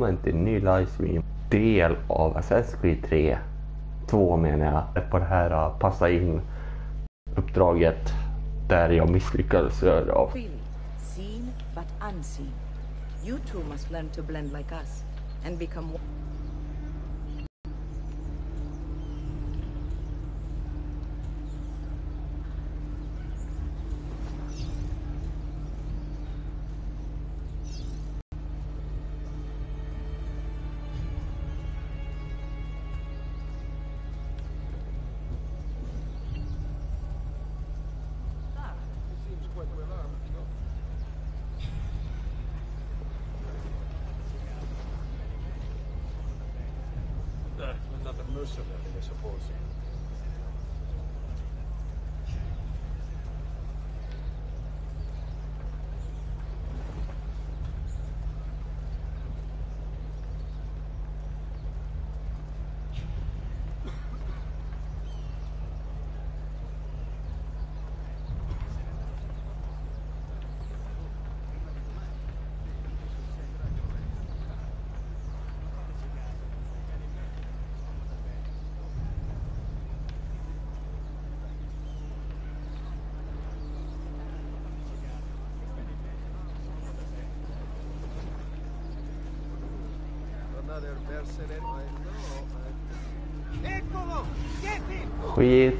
välkommen till en ny livestream. Del av Assassin's Creed 3. 2 menar jag. På det här passa in uppdraget där jag misslyckades av. Seen but unseen. You too must learn to blend like us and become one. Another mercenary, I suppose. Another mercenary, I know. Eccolo! Get him! Skit.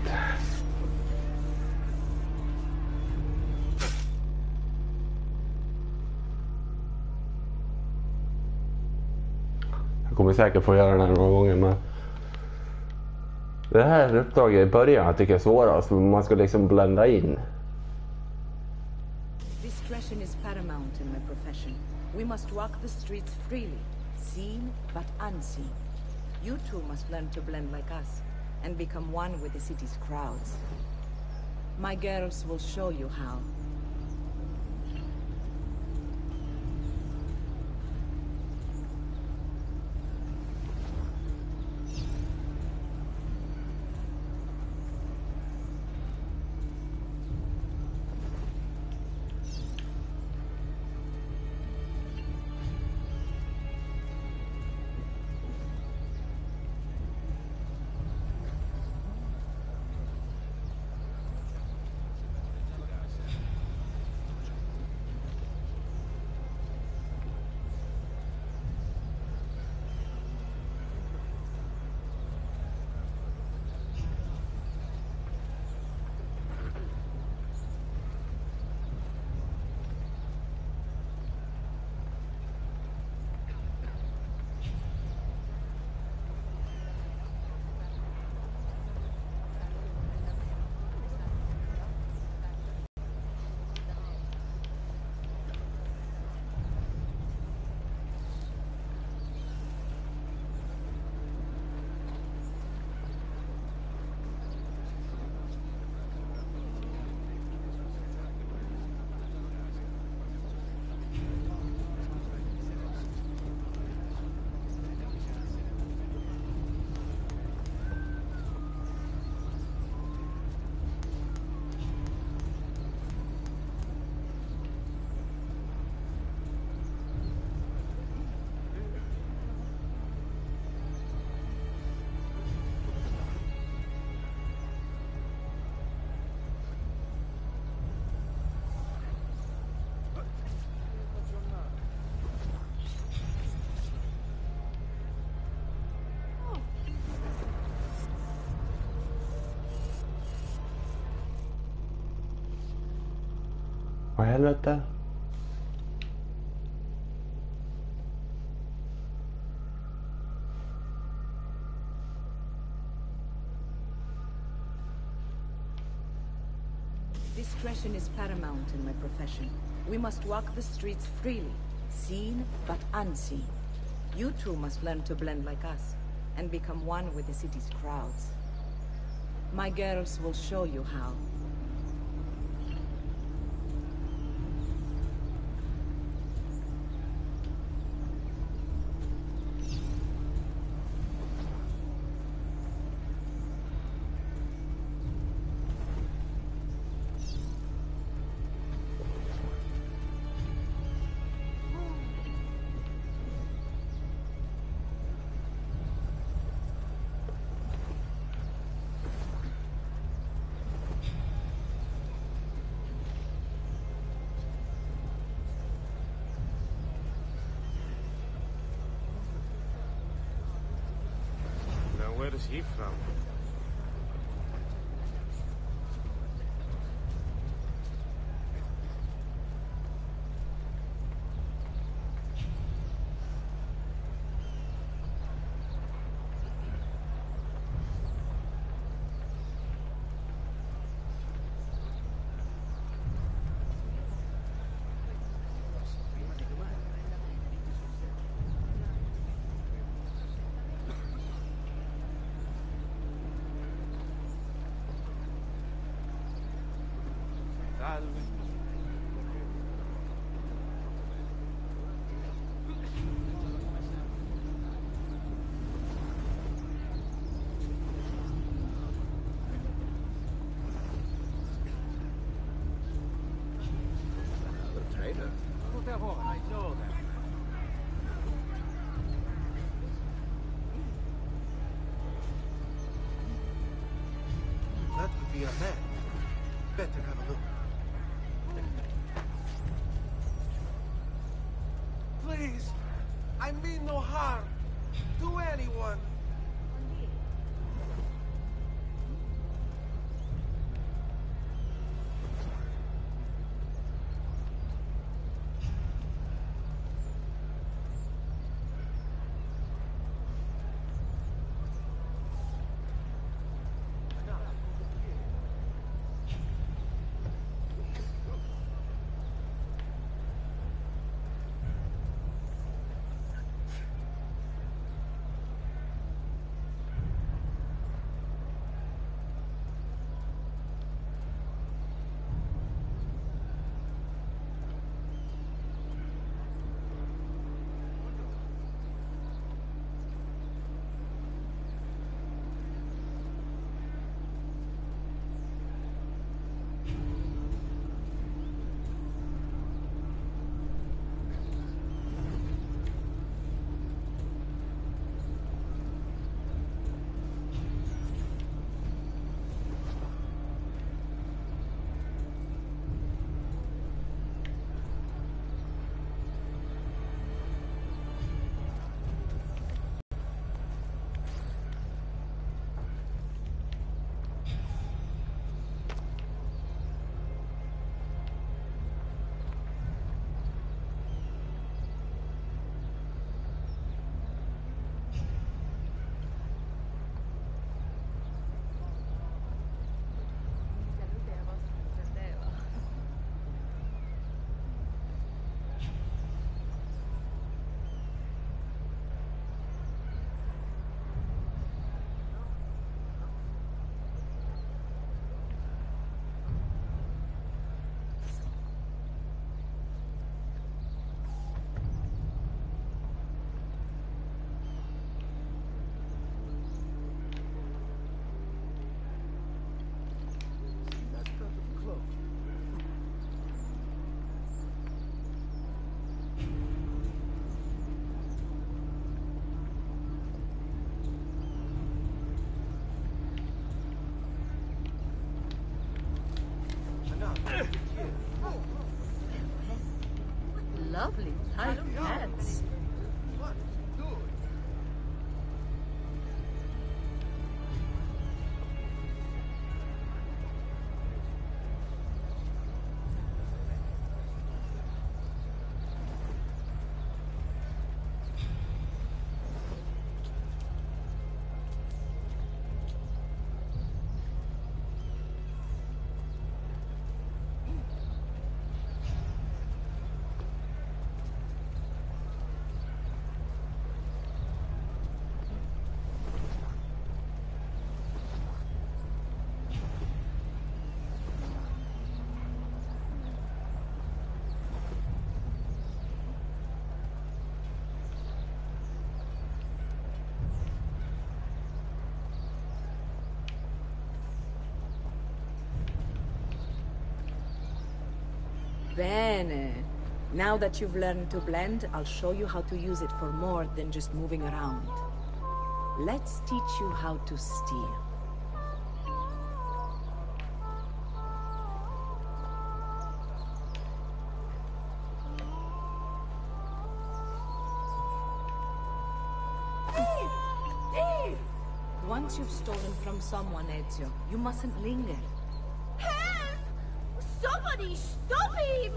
Jag kommer säkert få göra den här några gånger, men det här uppdraget i början jag tycker jag är svårast. Man ska liksom blända in. Discretion is paramount in my profession. We must walk the streets freely, seen but unseen. You too must learn to blend like us and become one with the city's crowds. My girls will show you how. Vad i helvete? Discretion is paramount in my profession. We must walk the streets freely, seen but unseen. You too must learn to blend like us and become one with the city's crowds. My girls will show you how. is he from? I know that. That could be a man. Better have a look. Please, I mean no harm to anyone. Lovely tight pants. What? Do it. Bene. Now that you've learned to blend, I'll show you how to use it for more than just moving around. Let's teach you how to steal. Thief! Thief! Once you've stolen from someone, Ezio, you mustn't linger. Help! Somebody stop him!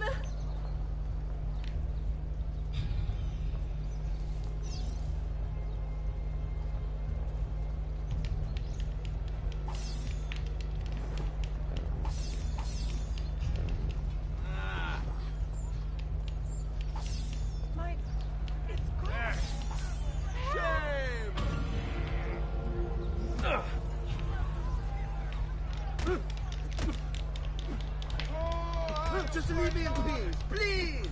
Just leave me in peace, please!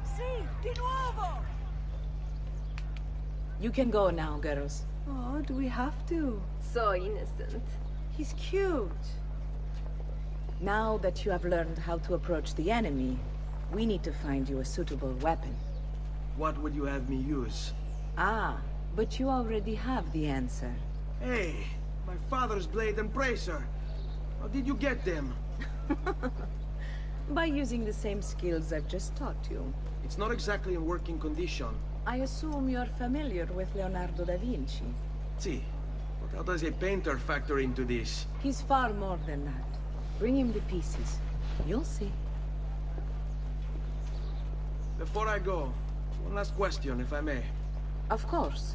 Sì, di nuovo! You can go now, girls. Oh, do we have to? So innocent. He's cute. Now that you have learned how to approach the enemy, we need to find you a suitable weapon. What would you have me use? Ah, but you already have the answer. Hey, my father's blade and bracer. How did you get them? By using the same skills I've just taught you. It's not exactly in working condition. I assume you're familiar with Leonardo da Vinci. See, but how does a painter factor into this? He's far more than that. Bring him the pieces. You'll see. Before I go, one last question, if I may. Of course.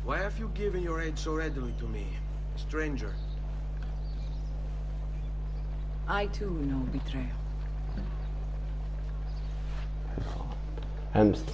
Why have you given your aid so readily to me, a stranger? I too know betrayal. Hemskt.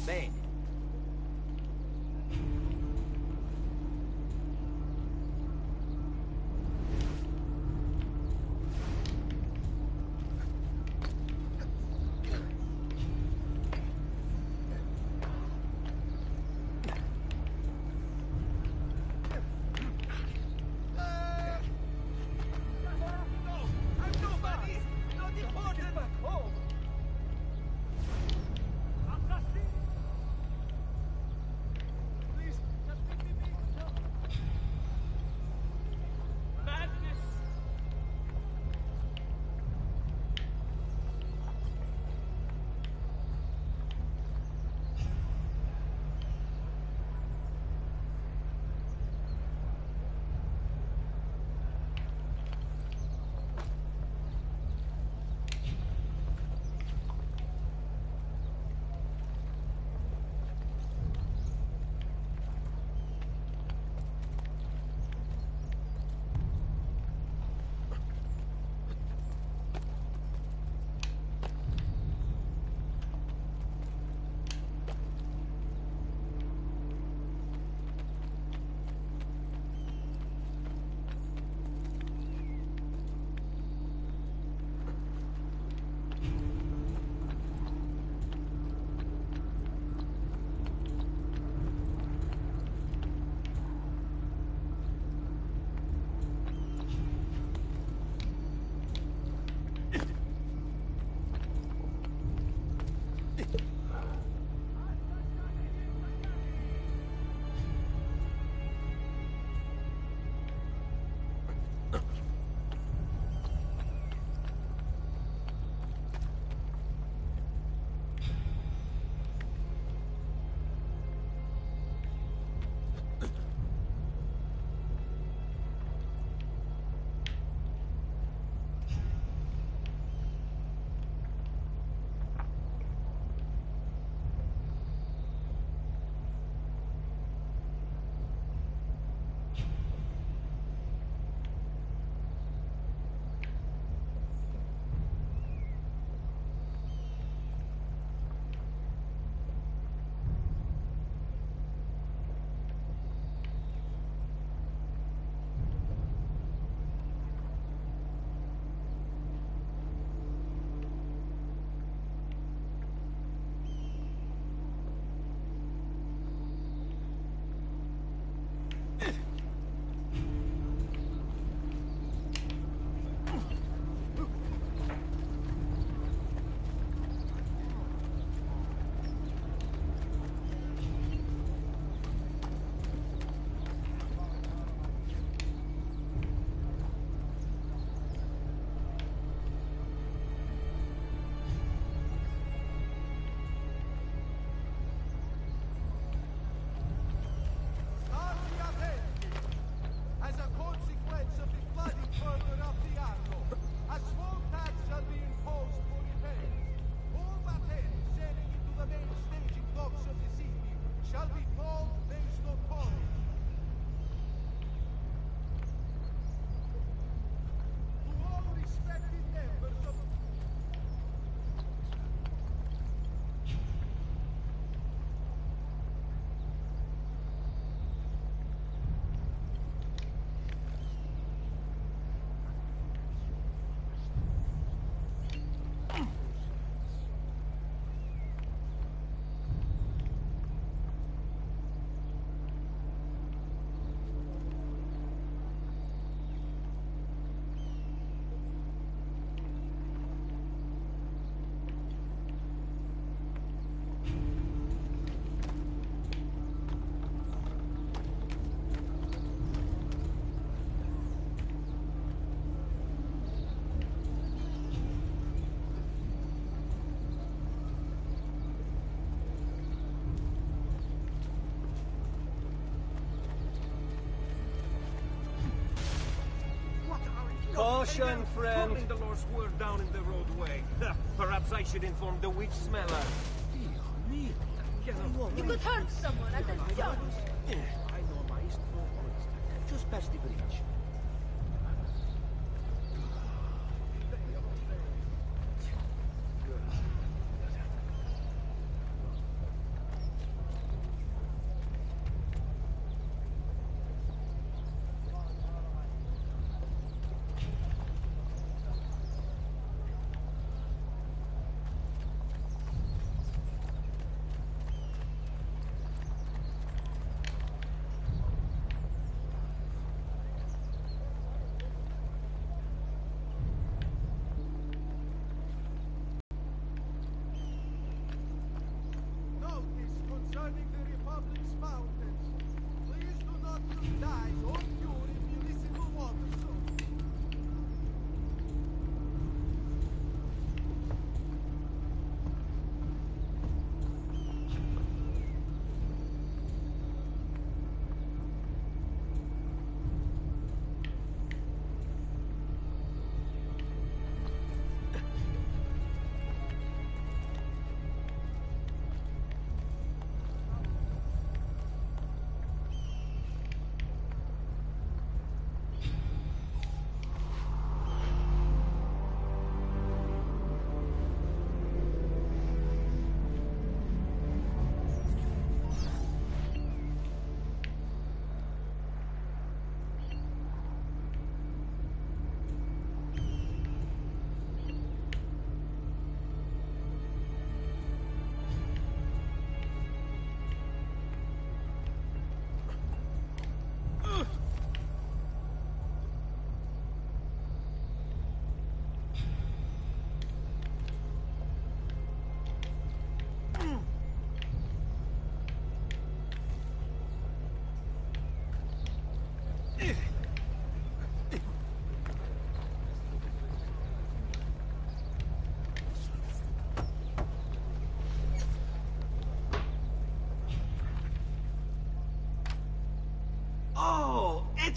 Bene. Caution, friend. Calling the Lord's word down in the roadway. Perhaps I should inform the witch smeller. You could hurt someone, attention! I know maestro. Just past the bridge.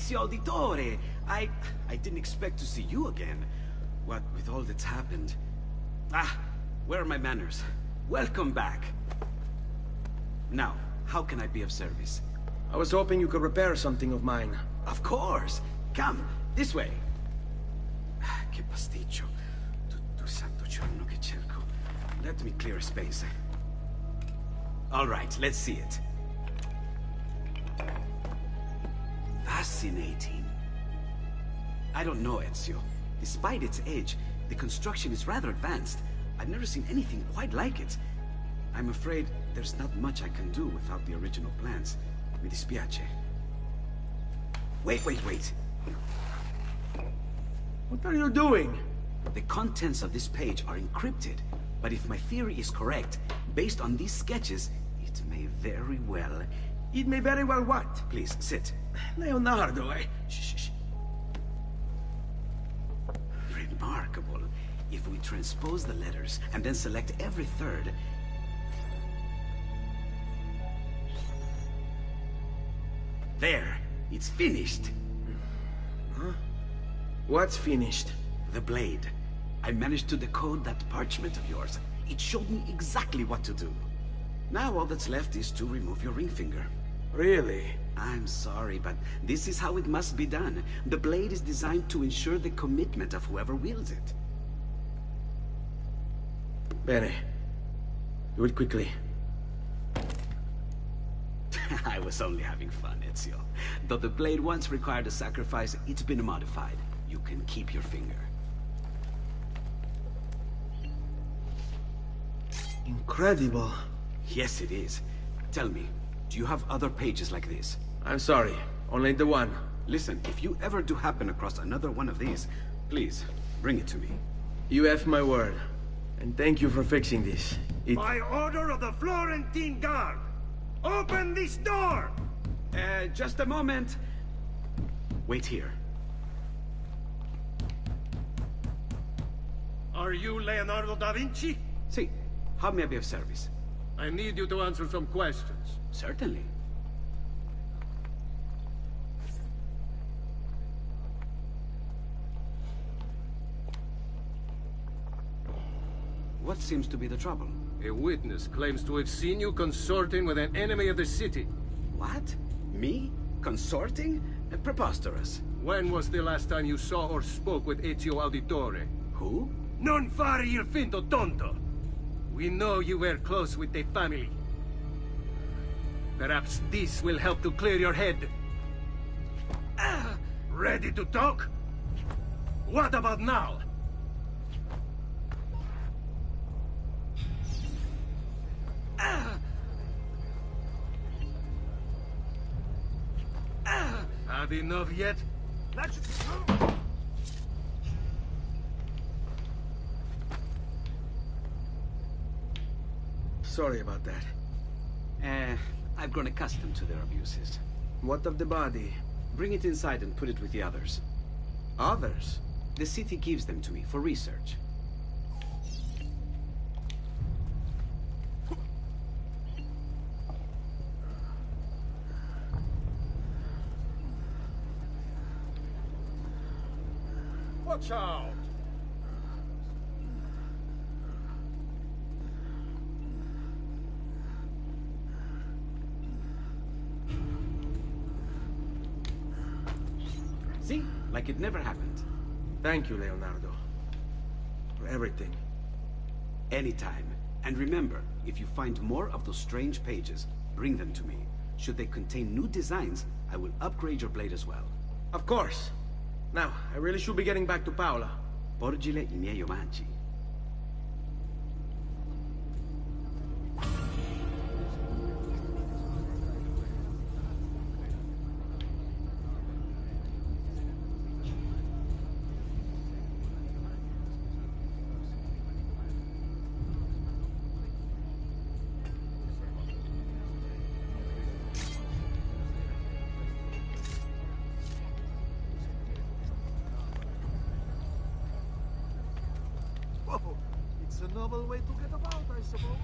Ezio Auditore! I didn't expect to see you again. What with all that's happened. Ah, where are my manners? Welcome back. Now, how can I be of service? I was hoping you could repair something of mine. Of course! Come, this way! Che pasticcio. Tutto santo giorno che cerco. Let me clear a space. All right, let's see it. Fascinating. I don't know, Ezio. Despite its age, the construction is rather advanced. I've never seen anything quite like it. I'm afraid there's not much I can do without the original plans. Mi dispiace. Wait. What are you doing? The contents of this page are encrypted, but if my theory is correct, based on these sketches, it may very well... It may very well what? Please, sit. Leonardo, Shh. Remarkable. If we transpose the letters and then select every third... There! It's finished! Huh? What's finished? The blade. I managed to decode that parchment of yours. It showed me exactly what to do. Now all that's left is to remove your ring finger. Really? I'm sorry, but this is how it must be done. The blade is designed to ensure the commitment of whoever wields it. Bene. Do it quickly. I was only having fun, Ezio. Though the blade once required a sacrifice, it's been modified. You can keep your finger. Incredible. Yes, it is. Tell me, do you have other pages like this? I'm sorry. Only the one. Listen, if you ever do happen across another one of these, please, bring it to me. You have my word. And thank you for fixing this. By order of the Florentine Guard! Open this door! Just a moment. Wait here. Are you Leonardo da Vinci? See, how may I be of service? I need you to answer some questions. Certainly. What seems to be the trouble? A witness claims to have seen you consorting with an enemy of the city. What? Me? Consorting? Preposterous. When was the last time you saw or spoke with Ezio Auditore? Who? Non fare il finto tonto! We know you were close with the family. Perhaps this will help to clear your head. Ready to talk? What about now? Had enough yet? Sorry about that. I've grown accustomed to their abuses. What of the body? Bring it inside and put it with the others. Others? The city gives them to me for research. Watch out! See? Like it never happened. Thank you, Leonardo. For everything. Anytime. And remember, if you find more of those strange pages, bring them to me. Should they contain new designs, I will upgrade your blade as well. Of course. Now, I really should be getting back to Paola. Porgile I miei omaggi. Whoa, it's a novel way to get about, I suppose.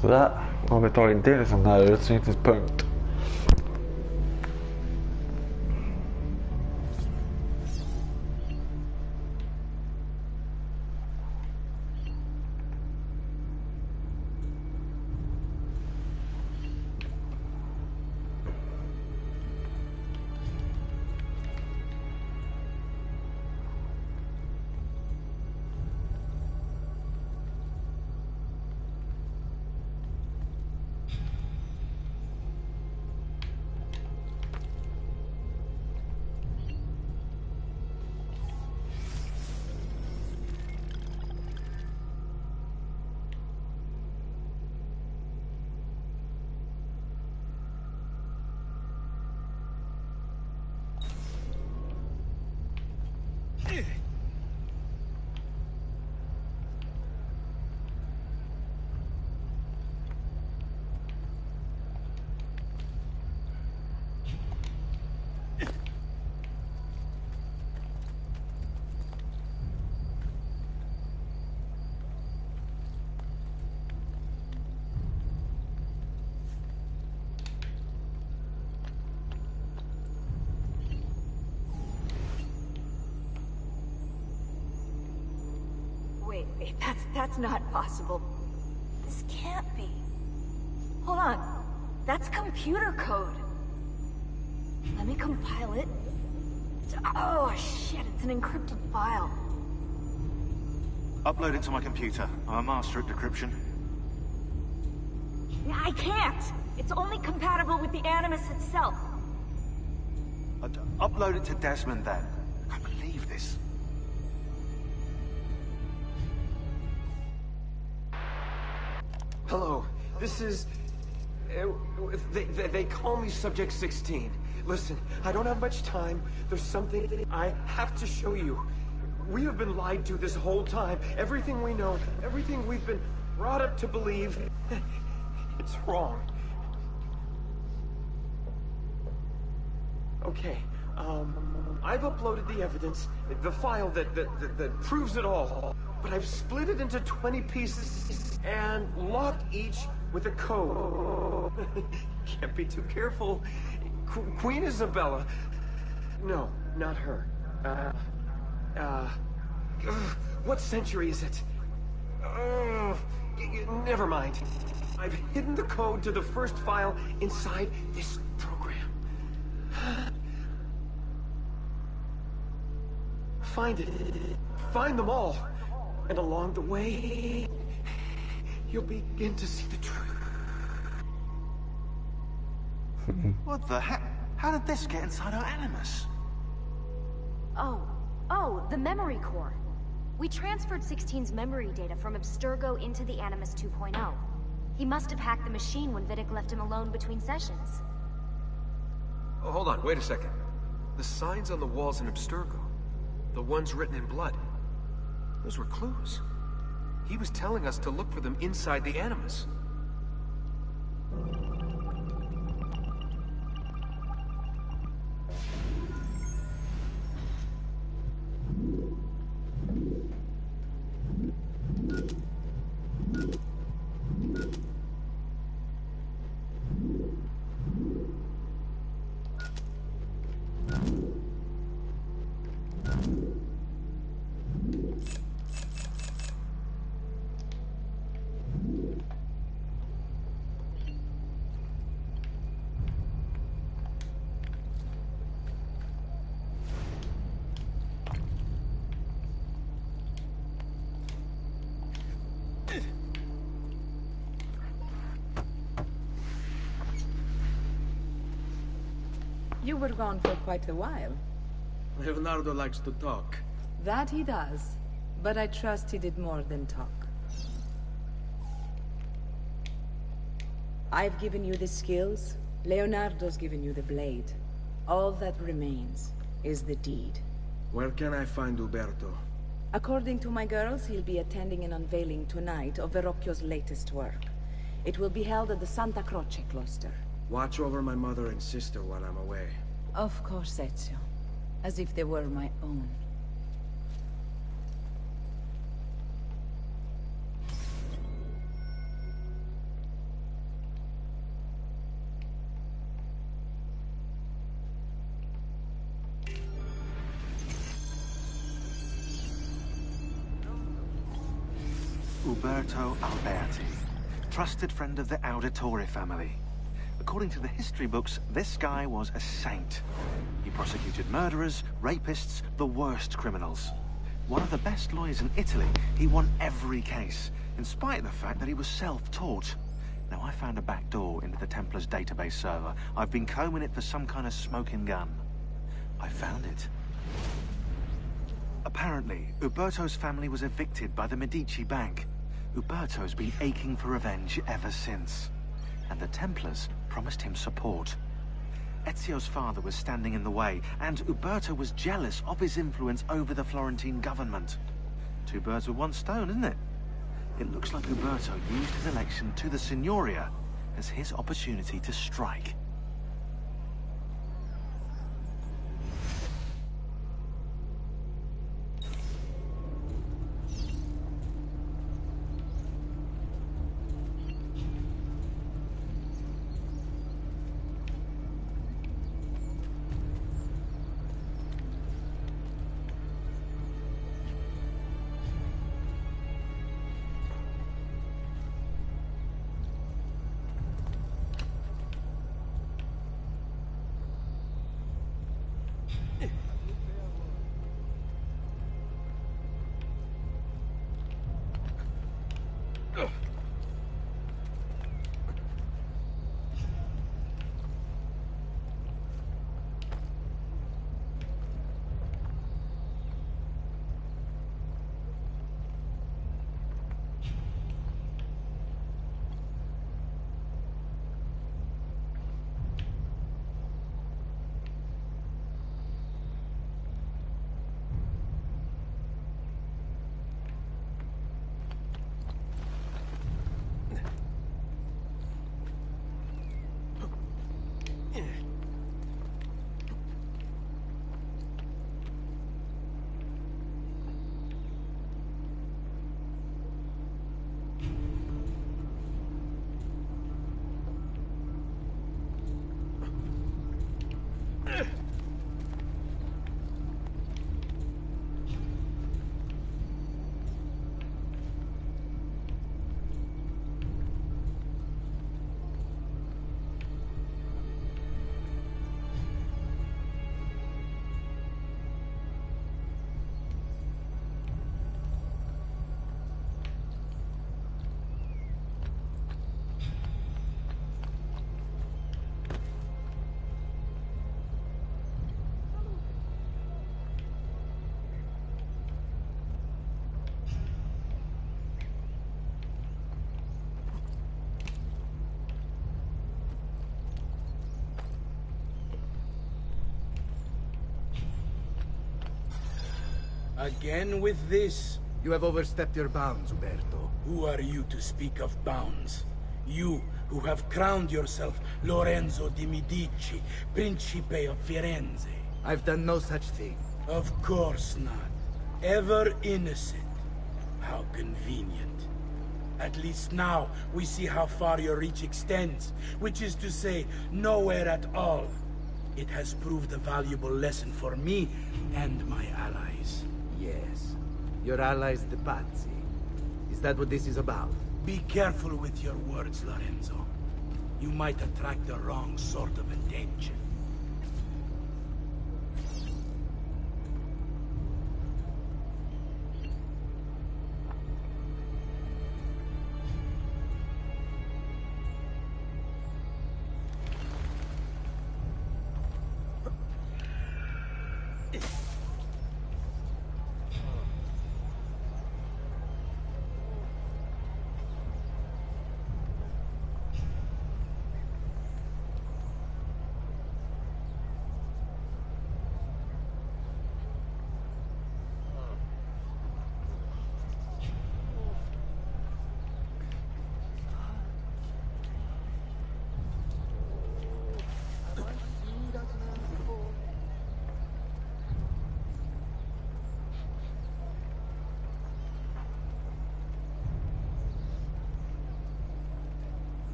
Så där har vi tagit en sån här utsynningspunkt. Wait, that's not possible. This can't be. Hold on. That's computer code. Let me compile it. Oh shit, it's an encrypted file. Upload it to my computer. I'm a master at decryption. I can't! It's only compatible with the Animus itself. Upload it to Desmond then. I can't believe this. Hello, this is... They call me Subject 16. Listen, I don't have much time. There's something I have to show you. We have been lied to this whole time. Everything we know, everything we've been brought up to believe, it's wrong. Okay, I've uploaded the evidence, the file that proves it all, but I've split it into 20 pieces and locked each with a code. Can't be too careful. Queen Isabella. No, not her. What century is it? Never mind. I've hidden the code to the first file inside this program. Find it. Find them all. And along the way, you'll begin to see the truth. What the heck? How did this get inside our Animus? Oh, the memory core. We transferred 16's memory data from Abstergo into the Animus 2.0. He must have hacked the machine when Vidic left him alone between sessions. Oh, hold on, wait a second. The signs on the walls in Abstergo, the ones written in blood, those were clues. He was telling us to look for them inside the Animus. You were gone for quite a while. Leonardo likes to talk. That he does. But I trust he did more than talk. I've given you the skills. Leonardo's given you the blade. All that remains is the deed. Where can I find Uberto? According to my girls, he'll be attending an unveiling tonight of Verrocchio's latest work. It will be held at the Santa Croce cloister. Watch over my mother and sister while I'm away. Of course, Ezio. As if they were my own. Uberto Alberti, trusted friend of the Auditore family. According to the history books, this guy was a saint. He prosecuted murderers, rapists, the worst criminals. One of the best lawyers in Italy, he won every case, in spite of the fact that he was self-taught. Now, I found a back door into the Templars' database server. I've been combing it for some kind of smoking gun. I found it. Apparently, Uberto's family was evicted by the Medici Bank. Uberto's been aching for revenge ever since. And the Templars promised him support. Ezio's father was standing in the way, and Uberto was jealous of his influence over the Florentine government. Two birds with one stone, isn't it? It looks like Uberto used his election to the Signoria as his opportunity to strike. Again with this? You have overstepped your bounds, Uberto. Who are you to speak of bounds? You, who have crowned yourself Lorenzo di Medici, Principe of Firenze. I've done no such thing. Of course not. Ever innocent. How convenient. At least now, we see how far your reach extends, which is to say, nowhere at all. It has proved a valuable lesson for me and my allies. Yes. Your allies, the Pazzi. Is that what this is about? Be careful with your words, Lorenzo. You might attract the wrong sort of attention.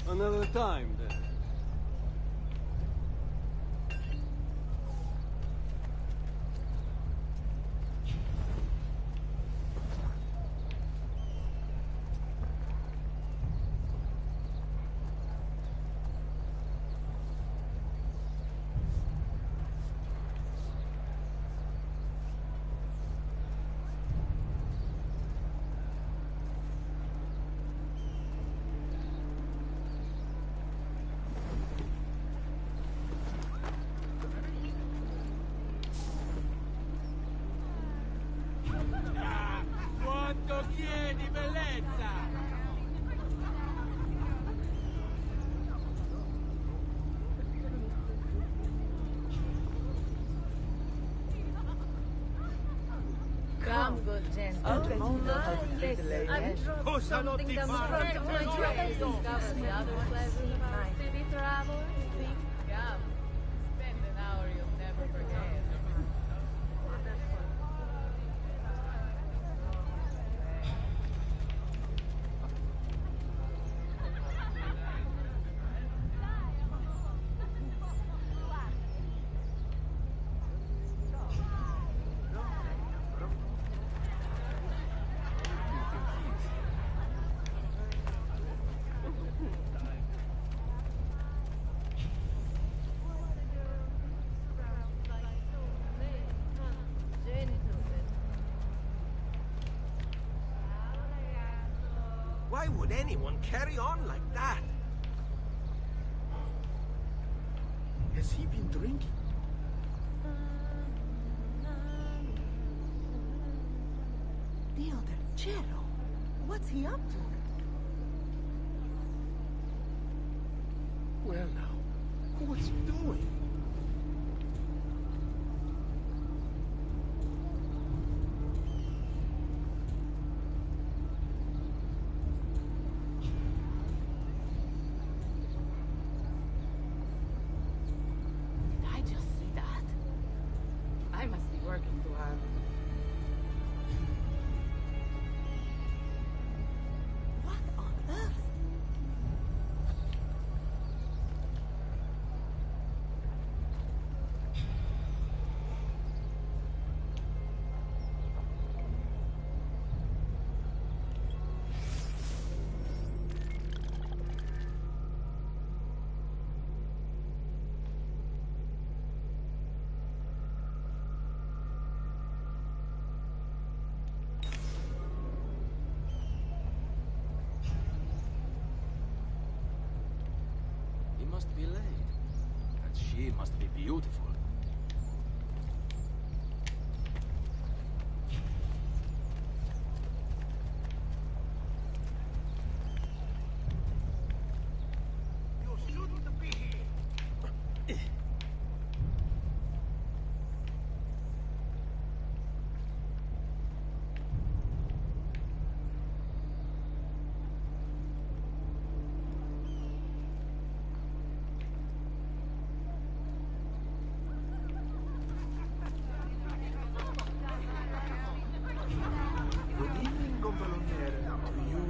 Another time, then. Chiedi, bellezza! Come, good gentlemen. Posano di fare! Discover the other pleasures of our city travel. Come, spend an hour you'll never forget. Why would anyone carry on like that? Has he been drinking? Dio del cielo! What's he up to? Well now, what's he doing? Did I just see that? I must be working too hard. be late. And she must be beautiful.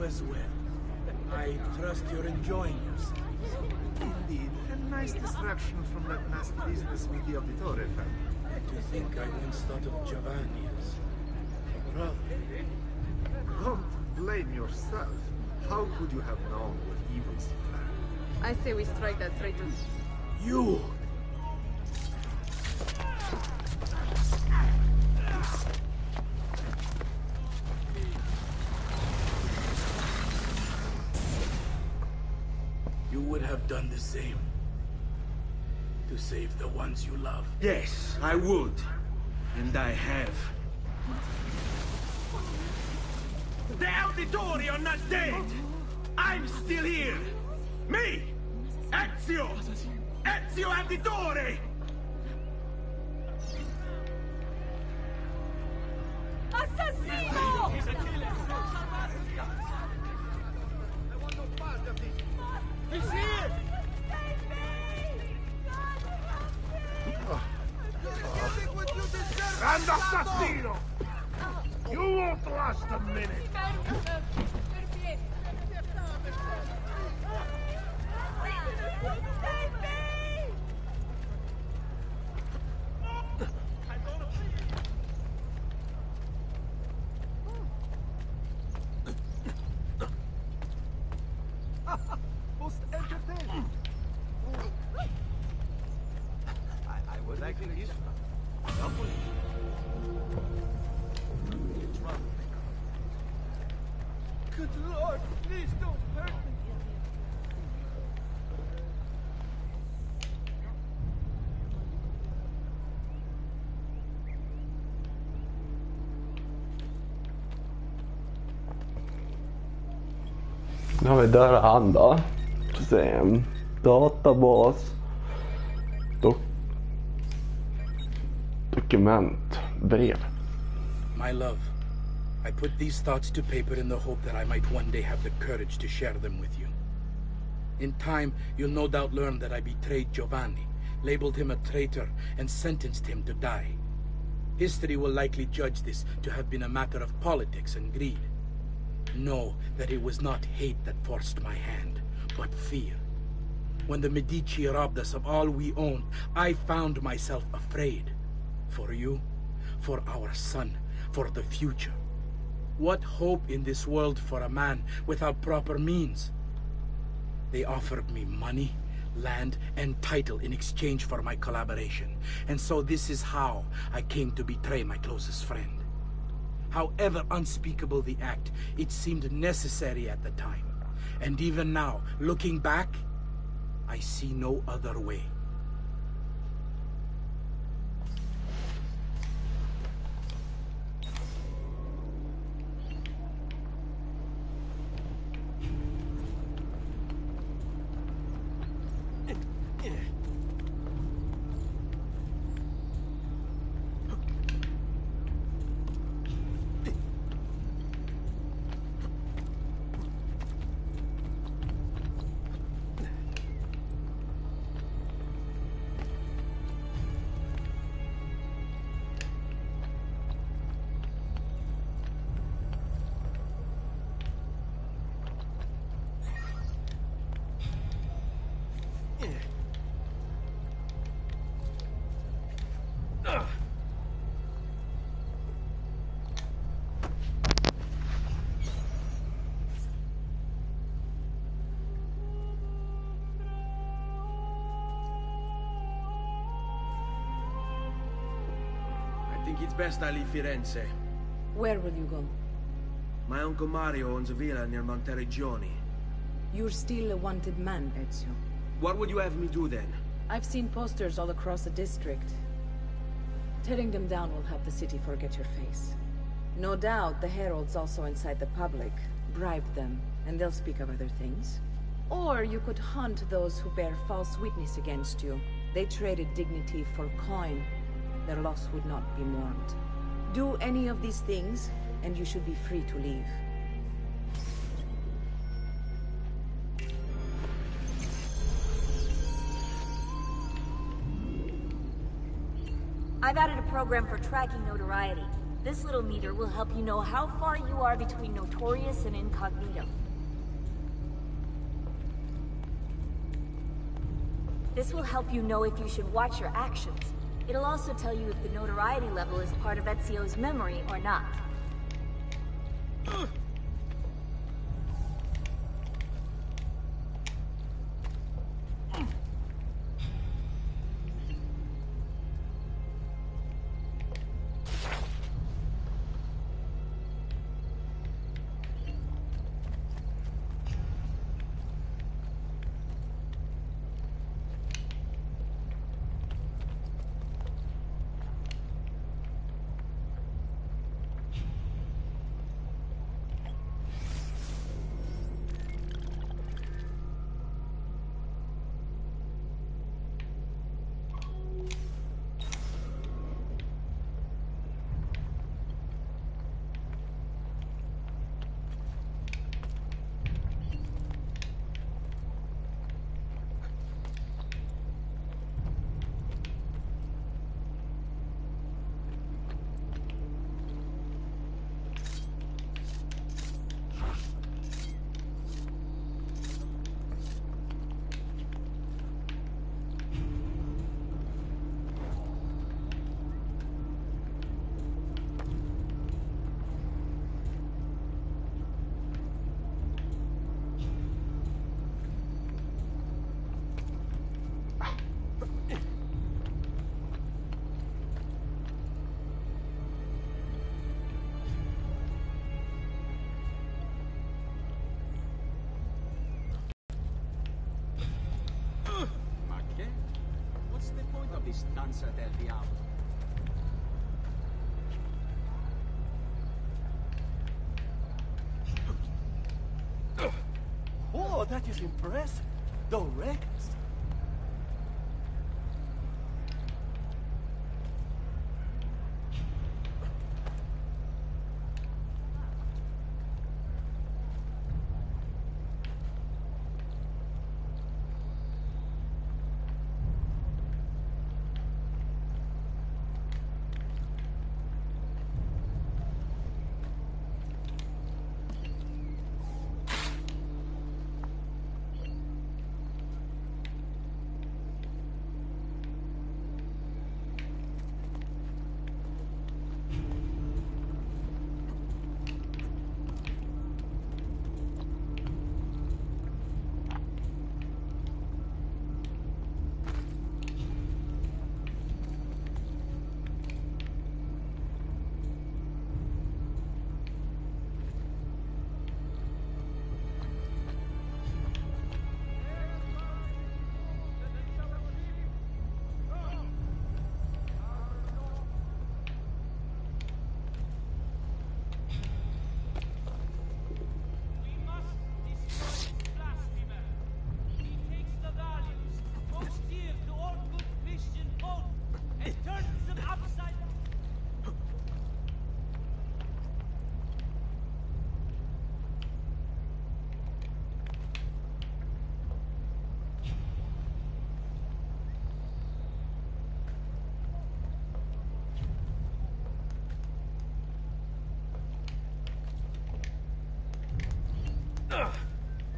As well. I trust you're enjoying yourselves. Indeed, a nice distraction from that nasty business with the Auditore family. To think I once thought of Giovanni as a brother. Don't blame yourself. How could you have known what evil's plan? I say we strike that traitor. You! You would have done the same. To save the ones you love. Yes, I would. And I have. The Auditori are not dead! I'm still here! Me! Ezio! Ezio Auditore! Assassino! He's here! And assassino! You won't last a minute! Most entertaining. I was actually used to Good Lord, please don't hurt me. Nu har vi där han då. Se. Databas. Dokument. Brev. My love, I put these thoughts to paper in the hope that I might one day have the courage to share them with you. In time, you'll no doubt learn that I betrayed Giovanni, labeled him a traitor, and sentenced him to die. History will likely judge this to have been a matter of politics and greed. Know that it was not hate that forced my hand, but fear. When the Medici robbed us of all we owned, I found myself afraid. For you, for our son, for the future. What hope in this world for a man without proper means? They offered me money, land, and title in exchange for my collaboration. And so this is how I came to betray my closest friend. However unspeakable the act, it seemed necessary at the time. And even now, looking back, I see no other way. I think it's best I leave Firenze. Where will you go? My uncle Mario owns a villa near Monteriggioni. You're still a wanted man, Ezio. What would you have me do then? I've seen posters all across the district. Tearing them down will help the city forget your face. No doubt the heralds also incite the public. Bribe them, and they'll speak of other things. Or you could hunt those who bear false witness against you. They traded dignity for coin. Their loss would not be mourned. Do any of these things, and you should be free to leave. I've added a program for tracking notoriety. This little meter will help you know how far you are between notorious and incognito. This will help you know if you should watch your actions. It'll also tell you if the notoriety level is part of Ezio's memory or not. Danza del Diablo. Oh, that is impressive. The records.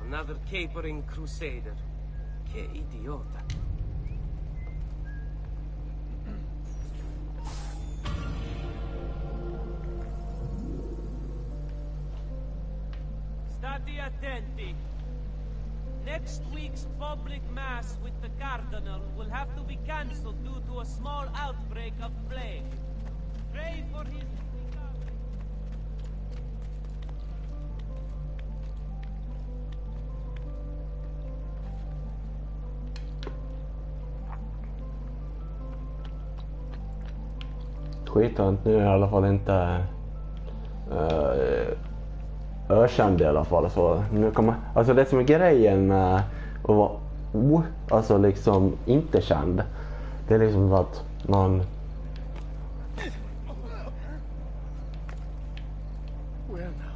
Another capering crusader. Che idiota. State attenti. Next week's public mass with the Cardinal will have to be cancelled due to a small outbreak of plague. Pray for his... skitskönt nu i alla fall inte ökänd i alla fall. Så nu kommer, alltså det som är grejen med att vara alltså liksom inte känd, det är liksom att man Where now?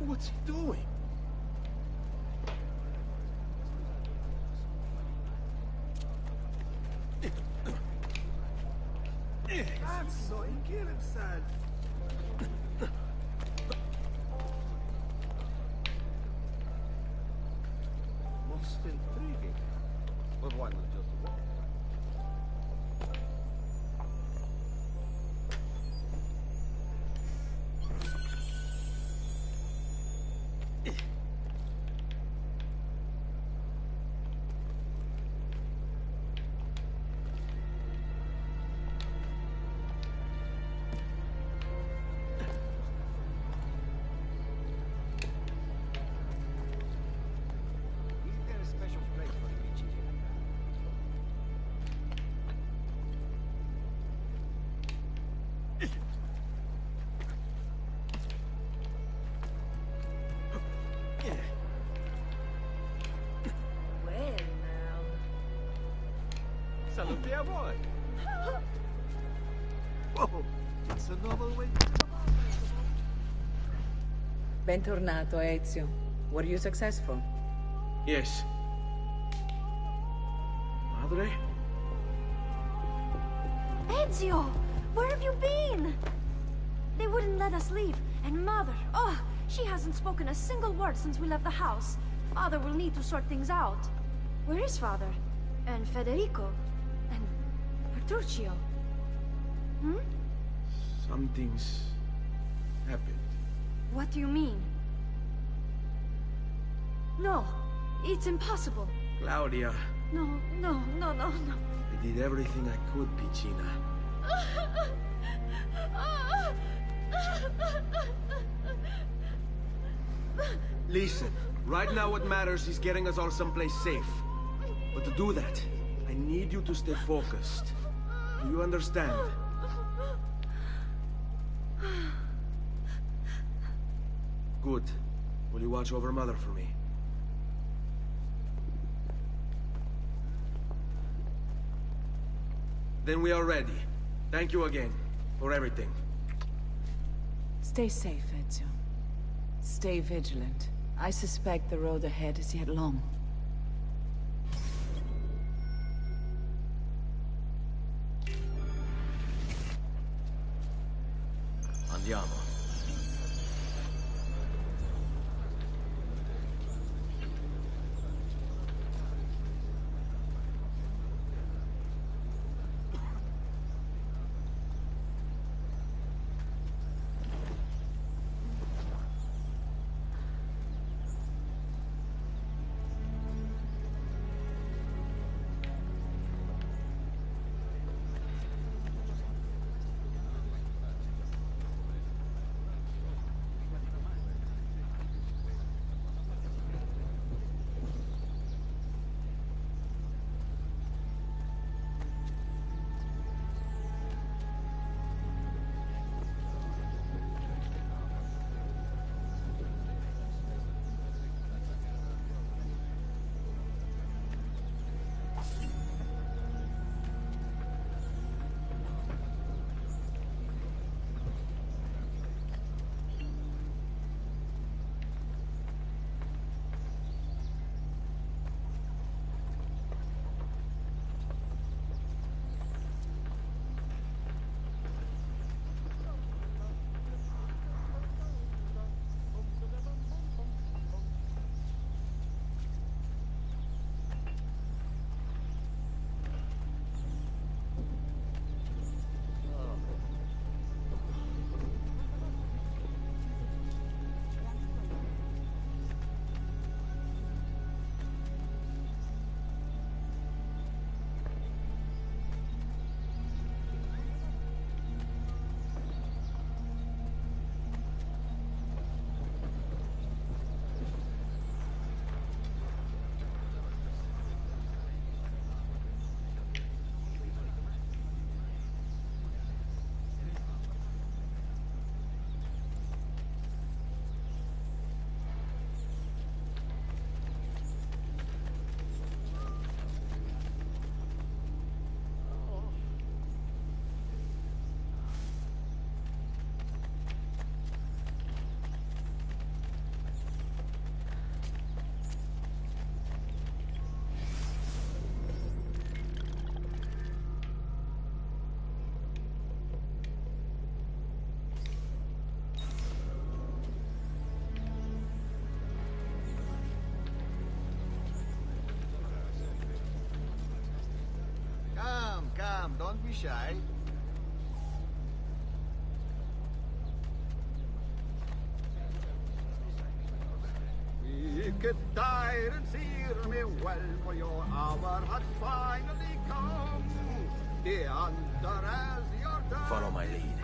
What's he doing? I'm so he killed himself. Most intriguing. But why not just walk? Is there a special place for the beach? Well, now. Salute a boy. Whoa, it's a novel way. Bentornato, Ezio. Were you successful? Yes. Madre? Ezio! Where have you been? They wouldn't let us leave. And Mother, oh, she hasn't spoken a single word since we left the house. Father will need to sort things out. Where is Father? And Federico? And Petruccio? Hmm? Something's happened. What do you mean? No, it's impossible. Claudia, No. I did everything I could, Piccina. Listen, right now what matters is getting us all someplace safe. But to do that, I need you to stay focused. Do you understand? Good. Will you watch over Mother for me? Then we are ready. Thank you again for everything. Stay safe, Ezio. Stay vigilant. I suspect the road ahead is yet long. Andiamo. shy. Vilket tyrants ser me well, for your hour has finally come. The hunter as your turn. Follow my lead.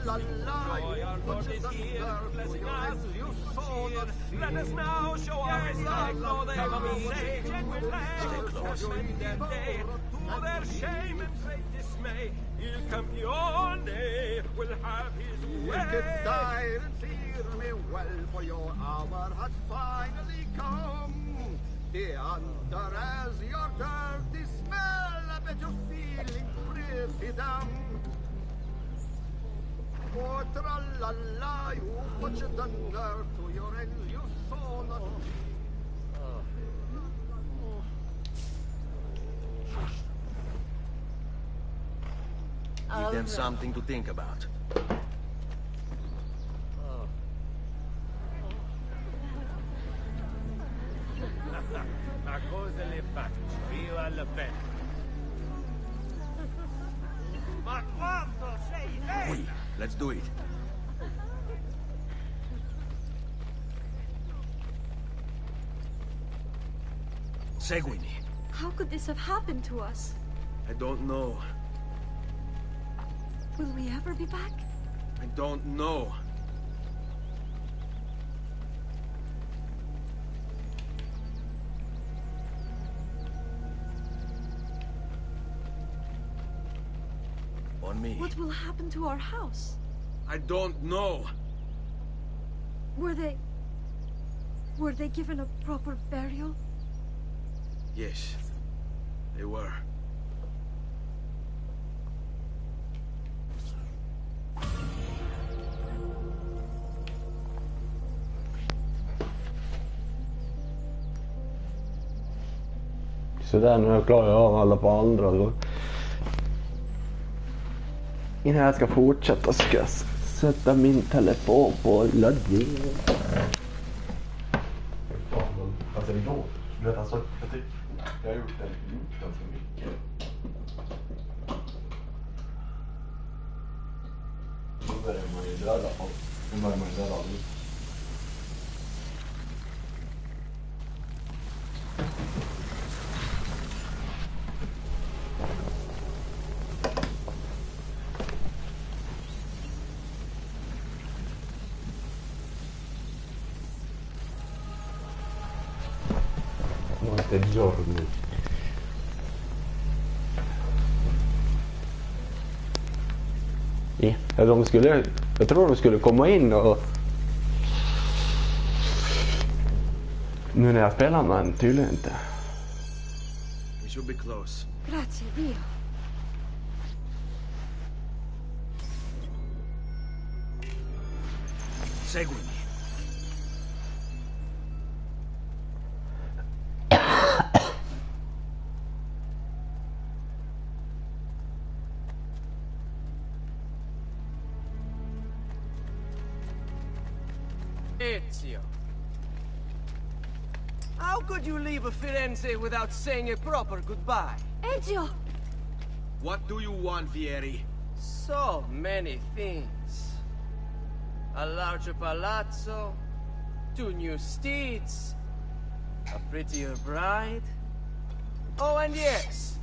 Joy, our Lord is here, blessing us with cheer. Let us now show our respect, though they will say, stay close. Commend their day to their shame and great dismay. Il Campione will have his way. Vilket tyrants hear me well, for your hour has finally come. The hunter as your dirty smell, I bet you're feeling pretty dumb. Oh, tra-la-la, you put your thunder to your ends, you saw not. Give them something to think about. A cosa le faccio? Io alla festa. Ma quanto sei bella! Let's do it. Seguimi. How could this have happened to us? I don't know. Will we ever be back? I don't know. On me. What will happen to our house? I don't know. Were they given a proper burial? Yes, they were. Så där, nu klarar jag av alla på andra då. Innan jag ska fortsätta ska jag sätta min telefon på laddning. Alltså det går. Du vet alltså, jag har gjort det ganska mycket. Nu börjar man ju döda folk. Nu börjar man ju döda alla. Giorni. Ja, jag tror de skulle komma in och nu när jag spelar, men tydligen inte. We should be close. Grazie, Dio. Seguimi. Ezio. How could you leave Firenze without saying a proper goodbye? Ezio! What do you want, Vieri? So many things. A larger palazzo, 2 new steeds, a prettier bride. Oh, and yes,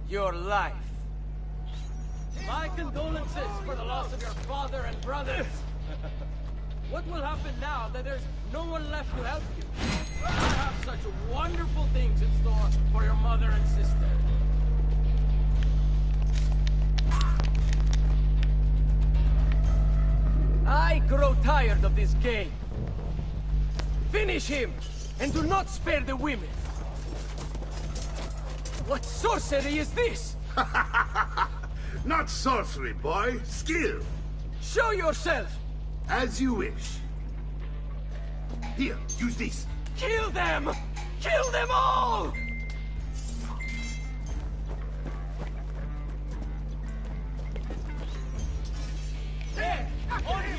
your life. My condolences for the loss of your father and brothers. What will happen now that there's no one left to help you? I have such wonderful things in store for your mother and sister. tired of this game. Finish him, and do not spare the women. What sorcery is this? Not sorcery, boy. Skill. Show yourself. As you wish. Here, use these. Kill them! Kill them all! There! On him!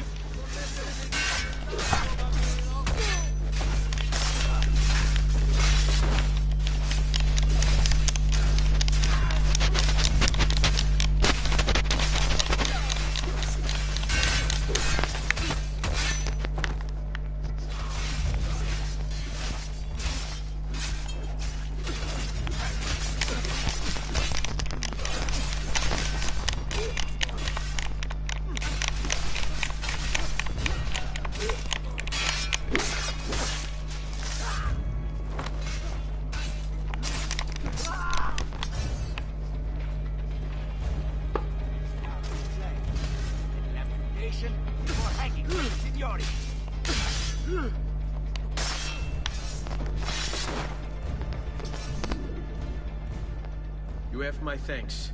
You have my thanks.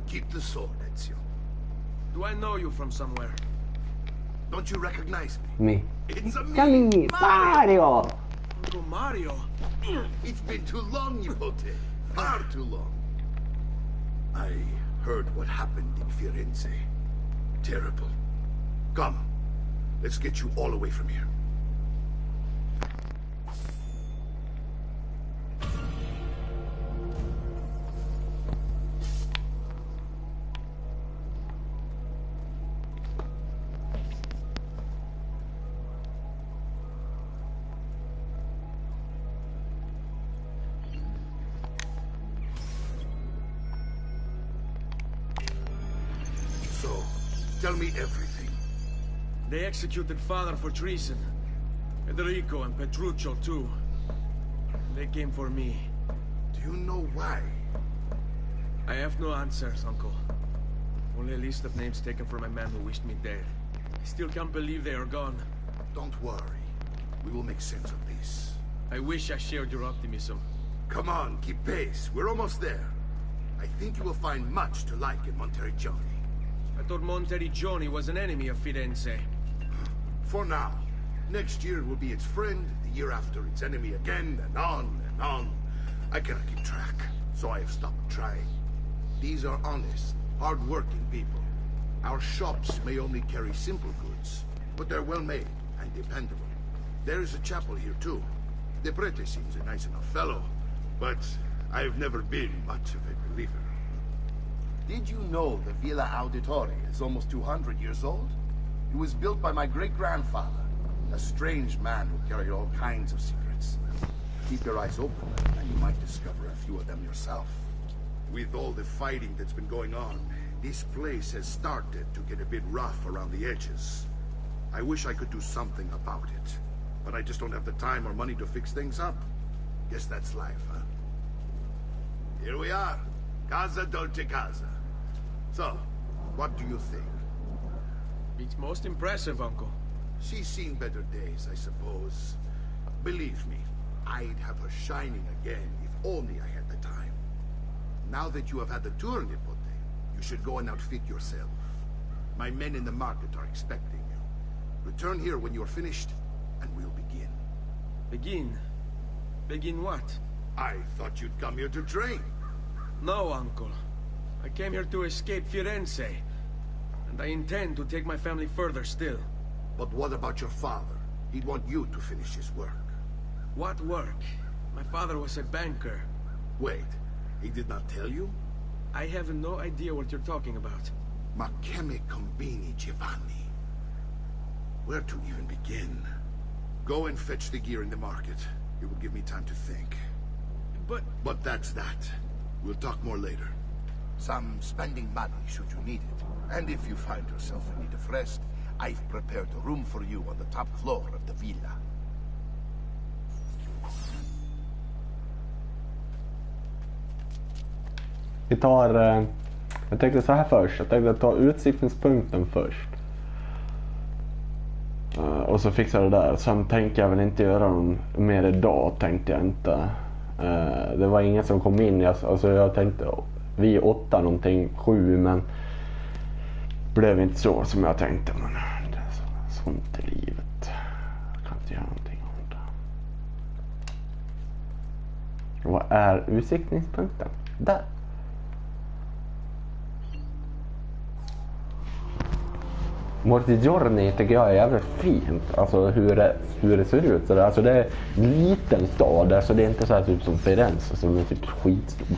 Keep the sword, Ezio. Do I know you from somewhere? Don't you recognize me? Me. It's a me, Mario! Uncle Mario. It's been too long, Nipote. Far too long. I heard what happened in Firenze. Terrible. Come. Let's get you all away from here. So, tell me everything. They executed father for treason. Federico and Petruccio too. They came for me. Do you know why? I have no answers, Uncle. Only a list of names taken from a man who wished me dead. I still can't believe they are gone. Don't worry. We will make sense of this. I wish I shared your optimism. Come on, keep pace. We're almost there. I think you will find much to like in Monteriggioni. I thought Monteriggioni was an enemy of Firenze. For now. Next year will be its friend, the year after its enemy again, and on and on. I cannot keep track, so I have stopped trying. These are honest, hard-working people. Our shops may only carry simple goods, but they're well-made and dependable. There is a chapel here, too. The prete seems a nice enough fellow, but I've never been much of a believer. Did you know the Villa Auditore is almost 200 years old? It was built by my great-grandfather, a strange man who carried all kinds of secrets. Keep your eyes open, and you might discover a few of them yourself. With all the fighting that's been going on, this place has started to get a bit rough around the edges. I wish I could do something about it, but I just don't have the time or money to fix things up. Guess that's life, huh? Here we are. Casa Dolce Casa. So, what do you think? It's most impressive, Uncle. She's seen better days, I suppose. Believe me, I'd have her shining again if only I had the time. Now that you have had the tour, Nipote, you should go and outfit yourself. My men in the market are expecting you. Return here when you're finished, and we'll begin. Begin? Begin what? I thought you'd come here to train. No, Uncle. I came here to escape Firenze. And I intend to take my family further still. But what about your father? He'd want you to finish his work. What work? My father was a banker. Wait, he did not tell you? I have no idea what you're talking about. Ma che me combini, Giovanni? Where to even begin? Go and fetch the gear in the market. It will give me time to think. But that's that. We'll talk more later. Some spending money should you need it. And if you find yourself in need of rest, I've prepared a room for you on the top floor of the villa. Vi tar... jag tänkte så här först. Jag tänkte ta utsiktingspunkten först. Och så fixade jag det där. Sen tänkte jag väl inte göra någon mer idag, tänkte jag inte. Det var ingen som kom in. Alltså jag tänkte vi är 8 någonting, 7, men det blev inte så som jag tänkte. Men det är sånt i livet. Jag kan inte göra någonting om det. Vad är utsiktningspunkten? Där. Mortigiorni tycker jag är jävligt fint. Alltså hur det ser ut. Så alltså det är en liten stad. Alltså det är inte så här typ som Firenze som är typ skitstort.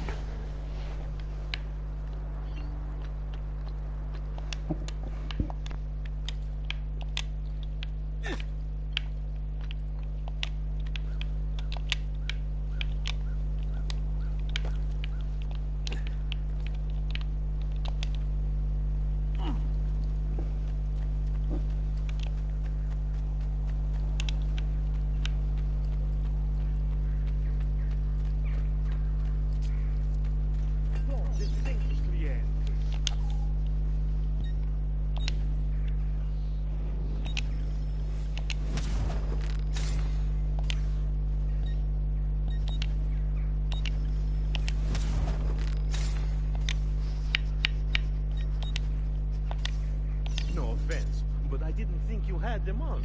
No offense, but I didn't think you had them on.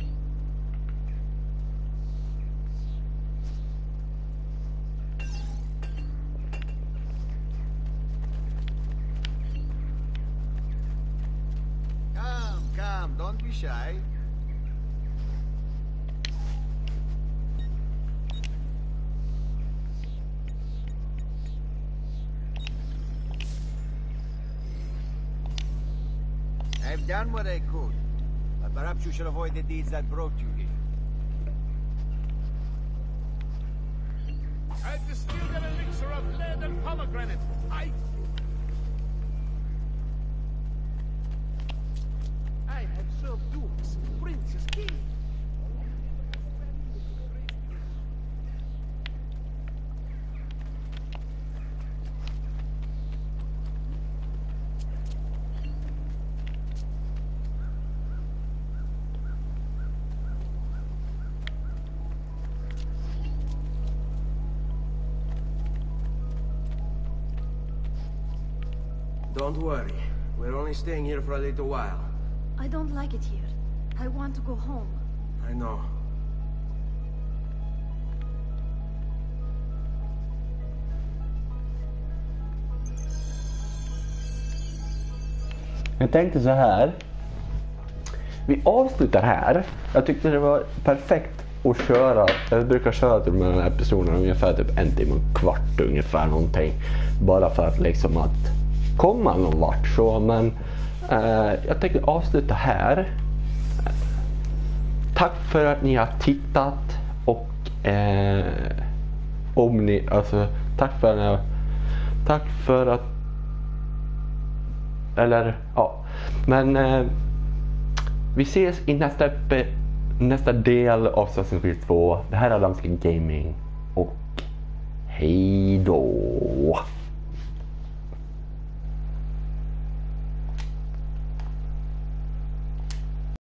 Come, don't be shy. I've done what I could, but perhaps you should avoid the deeds that brought you here. I've distilled an elixir of lead and pomegranate. I have served dukes, princes, kings. Don't worry. We're only staying here for a little while. I don't like it here. I want to go home. I know. Jag tänkte så här. Vi avslutar här. Jag tyckte det var perfekt att köra. Jag brukar köra till de här episoderna ungefär typ 1 timme och kvart ungefär någonting. Bara för att liksom att komma någon vart så. Men jag tänkte avsluta här. Tack för att ni har tittat. Och om ni, alltså tack för att eller ja, men vi ses i nästa del av Assassin's Creed 2. Det här är Adamski Gaming och hej då.